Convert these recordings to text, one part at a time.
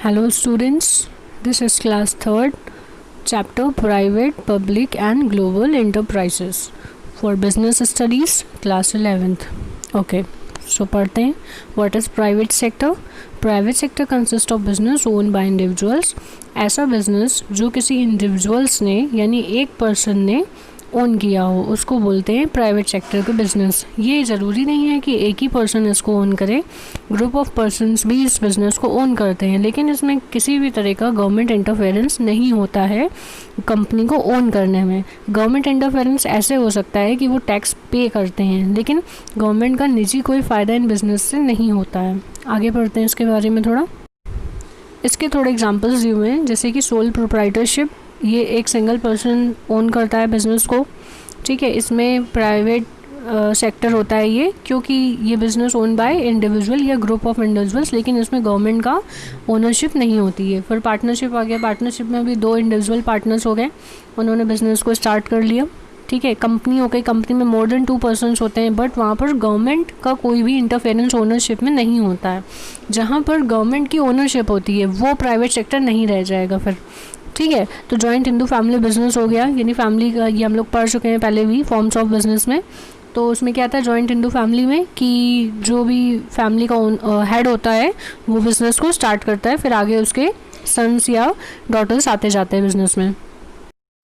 Hello students, this is class 3rd, chapter Private, Public and Global Enterprises for Business Studies, class 11th. Okay, so पढ़ते हैं. What is private sector? Private sector consists of business owned by individuals. ऐसा business जो किसी individuals ने यानी एक person ने own किया हो उसको बोलते हैं प्राइवेट सेक्टर के बिजनेस. ये ज़रूरी नहीं है कि एक ही पर्सन इसको ओन करे, ग्रुप ऑफ पर्सन्स भी इस बिज़नेस को ओन करते हैं, लेकिन इसमें किसी भी तरह का गवर्नमेंट इंटरफेरेंस नहीं होता है कंपनी को ओन करने में. गवर्नमेंट इंटरफेरेंस ऐसे हो सकता है कि वो टैक्स पे करते हैं, लेकिन गवर्नमेंट का निजी कोई फ़ायदा इन बिज़नेस से नहीं होता है. आगे पढ़ते हैं इसके बारे में थोड़ा. इसके थोड़े एग्जांपल्स दिए हुए हैं, जैसे कि सोल प्रोप्राइटरशिप. ये एक सिंगल पर्सन ओन करता है बिज़नेस को, ठीक है. इसमें प्राइवेट सेक्टर होता है ये, क्योंकि ये बिज़नेस ओन बाय इंडिविजुअल या ग्रुप ऑफ इंडिविजुअल्स, लेकिन इसमें गवर्नमेंट का ओनरशिप नहीं होती है. फिर पार्टनरशिप आ गया. पार्टनरशिप में भी दो इंडिविजुअल पार्टनर्स हो गए, उन्होंने बिज़नेस को स्टार्ट कर लिया, ठीक है. कंपनी हो गई, कंपनी में मोर देन 2 पर्सन्स होते हैं, बट वहाँ पर गवर्नमेंट का कोई भी इंटरफेरेंस ओनरशिप में नहीं होता है. जहाँ पर गवर्नमेंट की ओनरशिप होती है वो प्राइवेट सेक्टर नहीं रह जाएगा फिर, ठीक है. तो जॉइंट हिंदू फैमिली बिजनेस हो गया, यानी फैमिली का, ये हम लोग पढ़ चुके हैं पहले भी फॉर्म्स ऑफ बिजनेस में. तो उसमें क्या था जॉइंट हिंदू फैमिली में कि जो भी फैमिली का हेड होता है वो बिज़नेस को स्टार्ट करता है, फिर आगे उसके सन्स या डॉटर्स आते जाते हैं बिज़नेस में.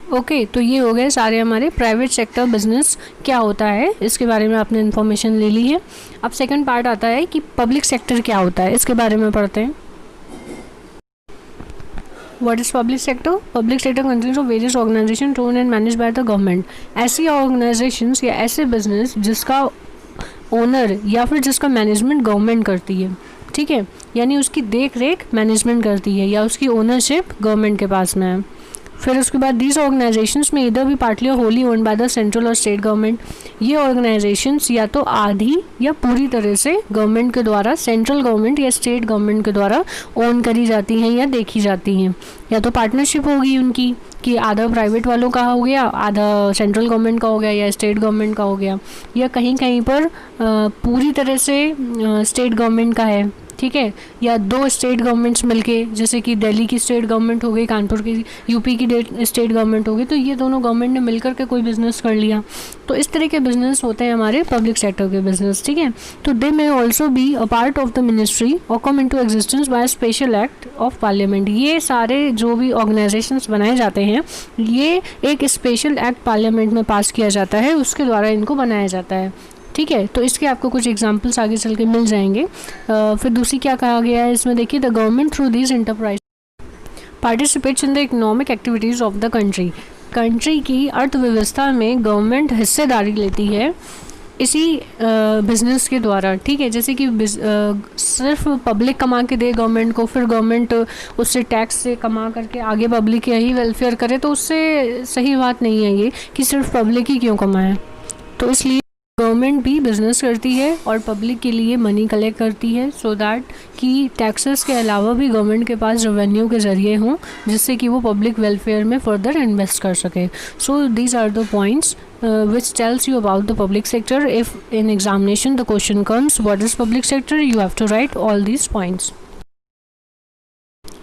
ओके, तो ये हो गए सारे हमारे प्राइवेट सेक्टर बिजनेस क्या होता है, इसके बारे में आपने इन्फॉर्मेशन ले ली है. अब सेकंड पार्ट आता है कि पब्लिक सेक्टर क्या होता है, इसके बारे में पढ़ते हैं. What is public sector? Public sector consists of various organizations owned and managed by the government. ऐसी organizations या ऐसे business जिसका ओनर या फिर जिसका मैनेजमेंट गवर्नमेंट करती है, ठीक है, यानी उसकी देख रेख मैनेजमेंट करती है या उसकी ओनरशिप गवर्नमेंट के पास में है. फिर उसके बाद दीज ऑर्गेनाइजेशंस में इधर भी पार्टली और wholly owned by the central और स्टेट गवर्नमेंट. ये ऑर्गेनाइजेशंस या तो आधी या पूरी तरह से गवर्नमेंट के द्वारा, सेंट्रल गवर्नमेंट या स्टेट गवर्नमेंट के द्वारा ओन करी जाती हैं या देखी जाती हैं. या तो पार्टनरशिप होगी उनकी कि आधा प्राइवेट वालों का हो गया, आधा सेंट्रल गवर्नमेंट का हो गया या स्टेट गवर्नमेंट का हो गया, या कहीं कहीं पर पूरी तरह से स्टेट गवर्नमेंट का है, ठीक है, या दो स्टेट गवर्नमेंट्स मिलके, जैसे कि दिल्ली की स्टेट गवर्नमेंट हो गई, कानपुर की, यूपी की स्टेट गवर्नमेंट हो गई, तो ये दोनों गवर्नमेंट ने मिलकर के कोई बिज़नेस कर लिया. तो इस तरह के बिज़नेस होते हैं हमारे पब्लिक सेक्टर के बिज़नेस, ठीक है. तो they may also be a part of the ministry और come into existence by special act of parliament. ये सारे जो भी ऑर्गेनाइजेशंस बनाए जाते हैं ये एक स्पेशल एक्ट पार्लियामेंट में पास किया जाता है, उसके द्वारा इनको बनाया जाता है, ठीक है. तो इसके आपको कुछ एग्जांपल्स आगे चल के मिल जाएंगे. फिर दूसरी क्या कहा गया है इसमें, देखिए, the government through these enterprise participates in the economic activities of the country. Country की अर्थव्यवस्था में गवर्नमेंट हिस्सेदारी लेती है इसी बिज़नेस के द्वारा, ठीक है. जैसे कि सिर्फ पब्लिक कमा के दे गवर्नमेंट को, फिर गवर्नमेंट उससे टैक्स से कमा करके आगे पब्लिक यही वेलफेयर करे, तो उससे सही बात नहीं है ये कि सिर्फ पब्लिक ही क्यों कमाए. तो इसलिए गवर्नमेंट भी बिज़नेस करती है और पब्लिक के लिए मनी कलेक्ट करती है, सो दैट कि टैक्सेस के अलावा भी गवर्नमेंट के पास रेवेन्यू के ज़रिए हों जिससे कि वो पब्लिक वेलफेयर में फर्दर इन्वेस्ट कर सके. So these are the points which tells you about the public sector. If in examination the question comes what is public sector, you have to write all these points.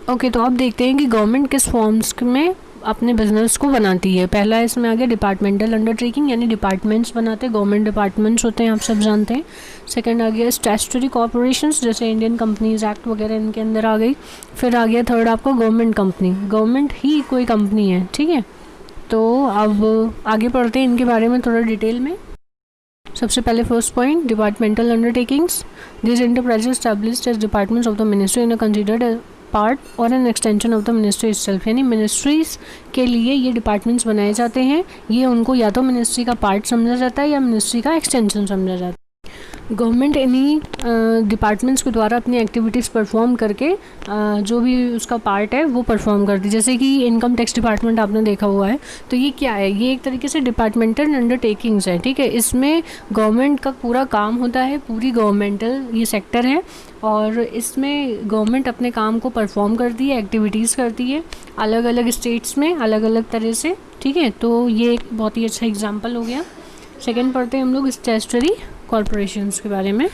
Okay, तो अब देखते हैं कि government किस forms में अपने business को बनाती है. पहला इसमें आ गया डिपार्टमेंटल अंडरटेकिंग, यानी डिपार्टमेंट्स बनाते हैं, गवर्नमेंट डिपार्टमेंट्स होते हैं, आप सब जानते हैं. सेकंड आ गया स्टैट्यूटरी कॉर्पोरेशंस, जैसे इंडियन कंपनीज एक्ट वगैरह इनके अंदर आ गई. फिर आ गया थर्ड आपका गवर्नमेंट कंपनी, गवर्नमेंट ही कोई कंपनी है, ठीक है. तो अब आगे पढ़ते हैं इनके बारे में थोड़ा डिटेल में. सबसे पहले first point, departmental undertakings. This enterprises established as departments of the ministry in considered part और an extension of the ministry itself. यानी मिनिस्ट्रीज़ के लिए ये डिपार्टमेंट्स बनाए जाते हैं, ये उनको या तो मिनिस्ट्री का पार्ट समझा जाता है या मिनिस्ट्री का एक्सटेंशन समझा जाता है. गवर्नमेंट इन्हीं डिपार्टमेंट्स के द्वारा अपनी एक्टिविटीज़ परफॉर्म करके जो भी उसका पार्ट है वो परफॉर्म करती है. जैसे कि इनकम टैक्स डिपार्टमेंट आपने देखा हुआ है, तो ये क्या है, ये एक तरीके से डिपार्टमेंटल अंडरटेकिंग्स है, ठीक है. इसमें गवर्नमेंट का पूरा काम होता है, पूरी गवर्नमेंटल ये सेक्टर है, और इसमें गवर्नमेंट अपने काम को परफॉर्म करती है, एक्टिविटीज़ करती है अलग अलग स्टेट्स में अलग अलग तरह से, ठीक है. तो ये एक बहुत ही अच्छा एग्जाम्पल हो गया. सेकेंड पढ़ते हैं हम लोग स्टैट्यूटरी कॉर्पोरेशंस के बारे में.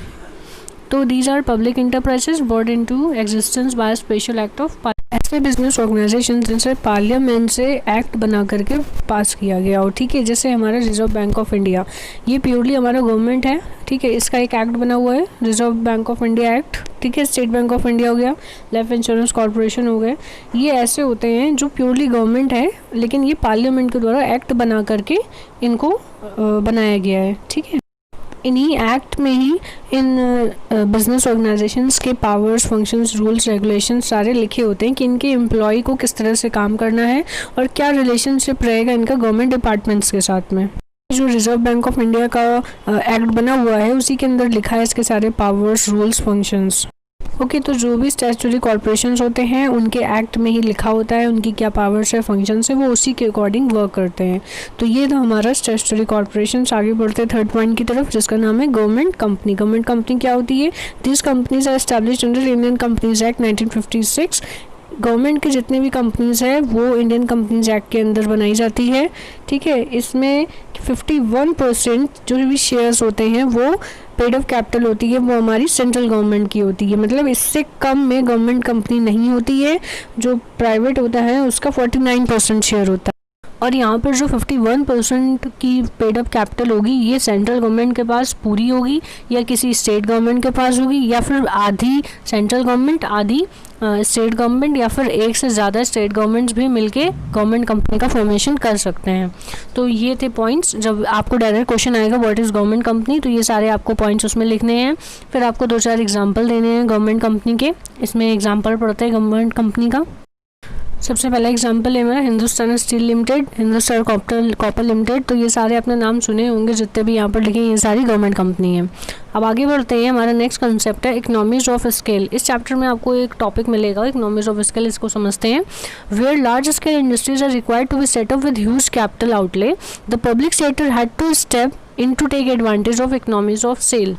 तो these are public enterprises born into existence by special act of, ऐसे बिजनेस ऑर्गेनाइजेशन जिनसे पार्लियामेंट से एक्ट बना करके पास किया गया हो, ठीक है। जैसे हमारा रिजर्व बैंक ऑफ इंडिया, ये प्योरली हमारा गवर्नमेंट है, ठीक है। इसका एक एक्ट बना हुआ है, reserve bank of India act, ठीक है। स्टेट बैंक ऑफ इंडिया हो गया, लाइफ इंश्योरेंस कॉर्पोरेशन हो गए, ये ऐसे होते हैं जो प्योरली गवर्नमेंट है, लेकिन ये पार्लियामेंट के द्वारा एक्ट बना करके इनको बनाया गया है, ठीक है। इन्हीं एक्ट में ही इन बिजनेस ऑर्गेनाइजेशंस के पावर्स, फंक्शंस, रूल्स, रेगुलेशंस सारे लिखे होते हैं कि इनके एम्प्लॉय को किस तरह से काम करना है और क्या रिलेशनशिप रहेगा इनका गवर्नमेंट डिपार्टमेंट्स के साथ में। जो रिजर्व बैंक ऑफ इंडिया का एक्ट बना हुआ है उसी के अंदर लिखा है इसके सारे पावर्स, रूल्स, फंक्शंस। ओके, तो जो भी स्टैट्यूटरी कॉर्पोरेशंस होते हैं उनके एक्ट में ही लिखा होता है उनकी क्या पावर्स है, फंक्शंस है, वो उसी के अकॉर्डिंग वर्क करते हैं। तो ये था हमारा स्टैट्यूटरी कॉर्पोरेशंस। आगे बढ़ते हैं थर्ड पॉइंट की तरफ, जिसका नाम है गवर्नमेंट कंपनी। गवर्नमेंट कंपनी क्या होती है? This companies are established under Indian companies act 1956। Government के जितने भी कंपनीज है वो इंडियन कंपनीज एक्ट के अंदर बनाई जाती है, ठीक है। इसमें 51% जो भी शेयर्स होते हैं वो पेड ऑफ कैपिटल होती है, वो हमारी सेंट्रल गवर्नमेंट की होती है। मतलब इससे कम में गवर्नमेंट कंपनी नहीं होती है। जो प्राइवेट होता है उसका 49% शेयर होता है। और यहाँ पर जो 51% की पेड अप कैपिटल होगी ये सेंट्रल गवर्नमेंट के पास पूरी होगी या किसी स्टेट गवर्नमेंट के पास होगी, या फिर आधी सेंट्रल गवर्नमेंट, आधी स्टेट गवर्नमेंट, या फिर एक से ज़्यादा स्टेट गवर्नमेंट्स भी मिलके गवर्नमेंट कंपनी का फॉर्मेशन कर सकते हैं। तो ये थे पॉइंट्स। जब आपको डायरेक्ट क्वेश्चन आएगा व्हाट इज़ गवर्नमेंट कंपनी, तो ये सारे आपको पॉइंट्स उसमें लिखने हैं। फिर आपको 2-4 एग्जाम्पल देने हैं गवर्नमेंट कंपनी के। इसमें एग्जाम्पल पढ़ते हैं गवर्नमेंट कंपनी का। सबसे पहला एग्जांपल है मेरा Hindustan steel limited, Hindustan copper limited. तो ये सारे अपने नाम सुने होंगे जितने भी यहाँ पर लिखे हैं, ये सारी गवर्नमेंट कंपनी है। अब आगे बढ़ते हैं। हमारा नेक्स्ट कंसेप्ट है इकोनॉमीज ऑफ स्केल। इस चैप्टर में आपको एक टॉपिक मिलेगा इकोनॉमीज ऑफ स्केल, इसको समझते हैं। Where large scale industries are required to be set up with huge capital outlay, the public sector had to step in to take advantage of economies of scale,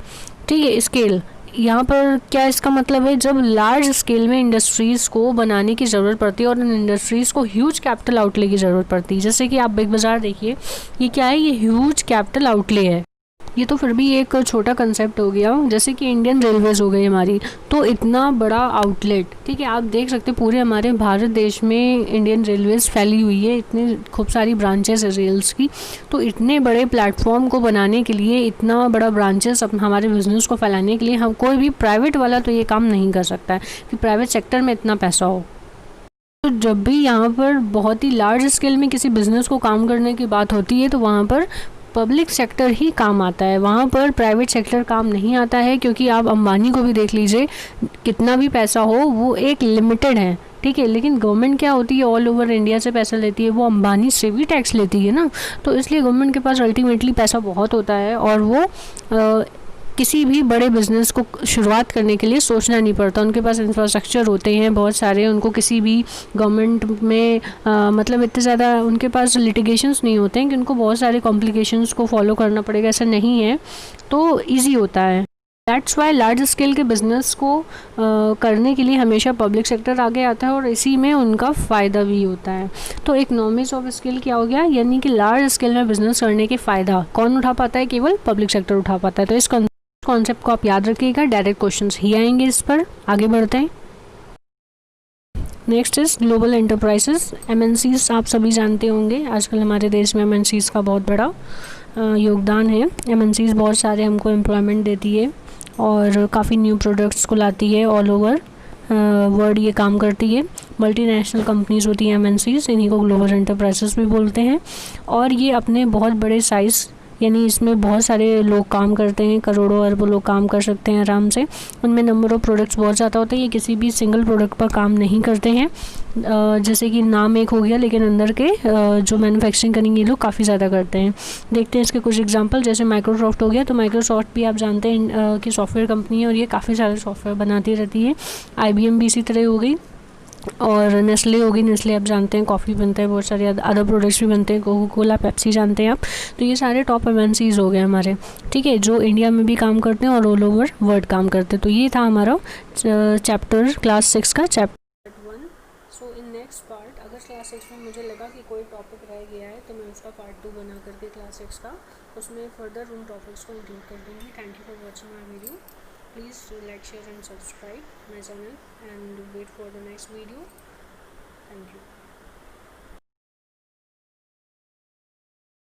ठीक है। Scale यहाँ पर क्या इसका मतलब है, जब लार्ज स्केल में इंडस्ट्रीज़ को बनाने की ज़रूरत पड़ती है और इन इंडस्ट्रीज़ को ह्यूज कैपिटल आउटले की ज़रूरत पड़ती है। जैसे कि आप बिग बाज़ार देखिए, ये क्या है, ये ह्यूज कैपिटल आउटले है। ये तो फिर भी एक छोटा कंसेप्ट हो गया। जैसे कि इंडियन रेलवेज़ हो गई हमारी, तो इतना बड़ा आउटलेट, ठीक है। आप देख सकते हैं पूरे हमारे भारत देश में इंडियन रेलवेज़ फैली हुई है, इतनी खूब सारी ब्रांचेस है रेल्स की। तो इतने बड़े प्लेटफॉर्म को बनाने के लिए, इतना बड़ा ब्रांचेस हमारे बिजनेस को फैलाने के लिए, हम कोई भी प्राइवेट वाला तो ये काम नहीं कर सकता है कि प्राइवेट सेक्टर में इतना पैसा हो। तो जब भी यहाँ पर बहुत ही लार्ज स्केल में किसी बिज़नेस को काम करने की बात होती है तो वहाँ पर पब्लिक सेक्टर ही काम आता है, वहाँ पर प्राइवेट सेक्टर काम नहीं आता है। क्योंकि आप अंबानी को भी देख लीजिए, कितना भी पैसा हो वो एक लिमिटेड है, ठीक है। लेकिन गवर्नमेंट क्या होती है, ऑल ओवर इंडिया से पैसा लेती है, वो अंबानी से भी टैक्स लेती है ना। तो इसलिए गवर्नमेंट के पास अल्टीमेटली पैसा बहुत होता है और वो किसी भी बड़े बिजनेस को शुरुआत करने के लिए सोचना नहीं पड़ता। उनके पास इंफ्रास्ट्रक्चर होते हैं बहुत सारे, उनको किसी भी गवर्नमेंट में मतलब इतने ज़्यादा उनके पास लिटिगेशंस नहीं होते हैं कि उनको बहुत सारे कॉम्प्लिकेशंस को फॉलो करना पड़ेगा, ऐसा नहीं है। तो ईजी होता है। दैट्स वाई लार्ज स्केल के बिज़नेस को करने के लिए हमेशा पब्लिक सेक्टर आगे आता है और इसी में उनका फ़ायदा भी होता है। तो इकोनॉमीज ऑफ स्केल क्या हो गया, यानी कि लार्ज स्केल में बिज़नेस करने के फ़ायदा कौन उठा पाता है, केवल पब्लिक सेक्टर उठा पाता है। तो इस कॉन्सेप्ट को आप याद रखिएगा, डायरेक्ट क्वेश्चंस ही आएंगे इस पर। आगे बढ़ते हैं। Next is global enterprises. MNCs आप सभी जानते होंगे, आजकल हमारे देश में एमएनसीज का बहुत बड़ा योगदान है। एमएनसीज बहुत सारे हमको एम्प्लॉयमेंट देती है और काफ़ी न्यू प्रोडक्ट्स को लाती है, ऑल ओवर वर्ल्ड ये काम करती है। मल्टीनेशनल कंपनीज़ होती हैं एमएनसीज, इन्हीं को ग्लोबल एंटरप्राइजेस भी बोलते हैं। और ये अपने बहुत बड़े साइज़, यानी इसमें बहुत सारे लोग काम करते हैं, करोड़ों अरबों लोग काम कर सकते हैं आराम से। उनमें नंबर ऑफ़ प्रोडक्ट्स बहुत ज़्यादा होते हैं, ये किसी भी सिंगल प्रोडक्ट पर काम नहीं करते हैं। जैसे कि नाम एक हो गया लेकिन अंदर के जो मैन्युफैक्चरिंग करेंगे ये लोग काफ़ी ज़्यादा करते हैं। देखते हैं इसके कुछ एग्जांपल। जैसे माइक्रोसॉफ्ट हो गया, तो माइक्रोसॉफ्ट भी आप जानते हैं कि सॉफ्टवेयर कंपनी है और ये काफ़ी सारे सॉफ्टवेयर बनाती रहती है। IBM भी इसी तरह हो गई। और नेस्ले होगी, नेस्ले आप जानते हैं कॉफ़ी बनता है, बहुत सारे अदर प्रोडक्ट्स भी बनते हैं, कोका कोला, पेप्सी जानते हैं आप। तो ये सारे टॉप एमएनसीज हो गए हमारे, ठीक है, जो इंडिया में भी काम करते हैं और ऑल ओवर वर्ल्ड काम करते हैं। तो ये था हमारा चैप्टर क्लास 6 का chapter 1। So in next part, अगर क्लास 6 में मुझे लगा कि कोई टॉपिक रह गया है तो मैं उसका पार्ट 2 बना करके क्लास 6 का उसमें फर्दर उन टॉपिक्स को इंक्लूड कर दूँगी। Thank you for watching my video. Please like share and subscribe my channel and wait for the next video. Thank you.